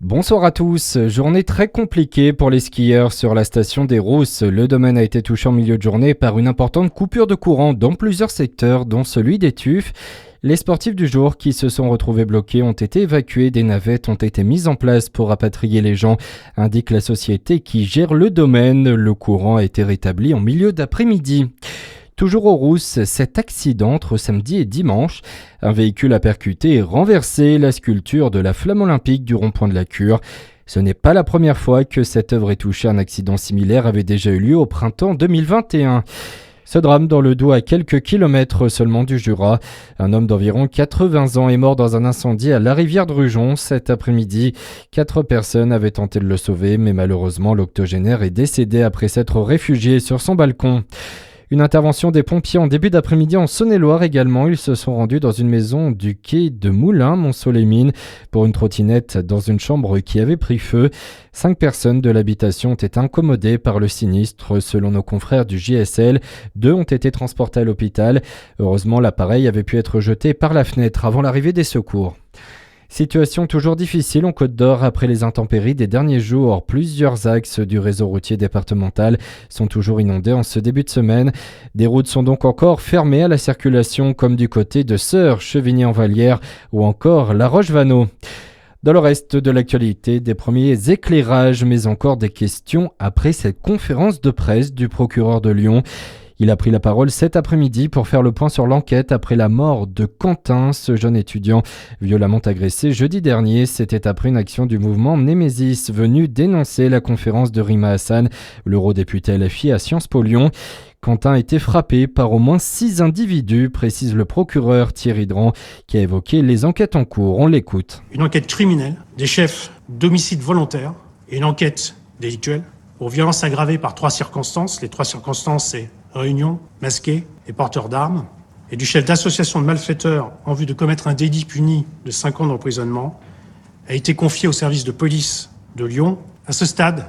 Bonsoir à tous, journée très compliquée pour les skieurs sur la station des Rousses. Le domaine a été touché en milieu de journée par une importante coupure de courant dans plusieurs secteurs, dont celui des Tuffes. Les sportifs du jour qui se sont retrouvés bloqués ont été évacués, des navettes ont été mises en place pour rapatrier les gens, indique la société qui gère le domaine. Le courant a été rétabli en milieu d'après-midi. Toujours aux Rousses, cet accident entre samedi et dimanche. Un véhicule a percuté et renversé la sculpture de la flamme olympique du rond-point de la Cure. Ce n'est pas la première fois que cette œuvre est touchée. Un accident similaire avait déjà eu lieu au printemps 2021. Ce drame dans le Doubs à quelques kilomètres seulement du Jura. Un homme d'environ 80 ans est mort dans un incendie à la rivière Drujon cet après-midi. 4 personnes avaient tenté de le sauver, mais malheureusement l'octogénaire est décédé après s'être réfugié sur son balcon. Une intervention des pompiers en début d'après-midi en Saône-et-Loire également. Ils se sont rendus dans une maison du quai de Moulins, Montceau-les-Mines, pour une trottinette dans une chambre qui avait pris feu. 5 personnes de l'habitation ont été incommodées par le sinistre, selon nos confrères du JSL. 2 ont été transportés à l'hôpital. Heureusement, l'appareil avait pu être jeté par la fenêtre avant l'arrivée des secours. Situation toujours difficile en Côte d'Or après les intempéries des derniers jours. Plusieurs axes du réseau routier départemental sont toujours inondés en ce début de semaine. Des routes sont donc encore fermées à la circulation comme du côté de Seurs, Chevigny-en-Vallière ou encore La Roche-Vanneau. Dans le reste de l'actualité, des premiers éclairages mais encore des questions après cette conférence de presse du procureur de Lyon. Il a pris la parole cet après-midi pour faire le point sur l'enquête après la mort de Quentin, ce jeune étudiant violemment agressé jeudi dernier. C'était après une action du mouvement Némésis venu dénoncer la conférence de Rima Hassan, l'eurodéputé LFI à Sciences Po Lyon. Quentin a été frappé par au moins 6 individus, précise le procureur Thierry Dran, qui a évoqué les enquêtes en cours. On l'écoute. Une enquête criminelle, des chefs d'homicide volontaire et une enquête délictuelle pour violence aggravée par 3 circonstances. Les 3 circonstances, c'est réunion, masqué et porteur d'armes, et du chef d'association de malfaiteurs en vue de commettre un délit puni de 5 ans d'emprisonnement, a été confié au service de police de Lyon. À ce stade,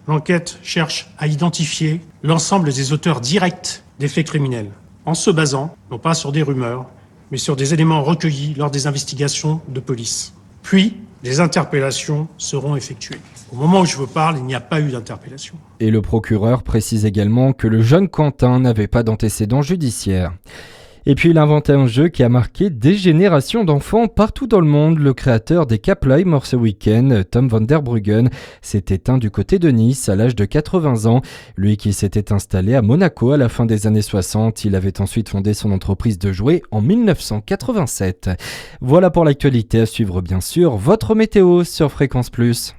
l'enquête cherche à identifier l'ensemble des auteurs directs des faits criminels, en se basant, non pas sur des rumeurs, mais sur des éléments recueillis lors des investigations de police. Puis, des interpellations seront effectuées. Au moment où je vous parle, il n'y a pas eu d'interpellation. Et le procureur précise également que le jeune Quentin n'avait pas d'antécédents judiciaires. Et puis il a inventé un jeu qui a marqué des générations d'enfants partout dans le monde. Le créateur des Kaplui mort ce week-end, Tom van der Bruggen, s'est éteint du côté de Nice à l'âge de 80 ans. Lui qui s'était installé à Monaco à la fin des années 60, il avait ensuite fondé son entreprise de jouets en 1987. Voilà pour l'actualité, à suivre bien sûr votre météo sur Fréquence Plus.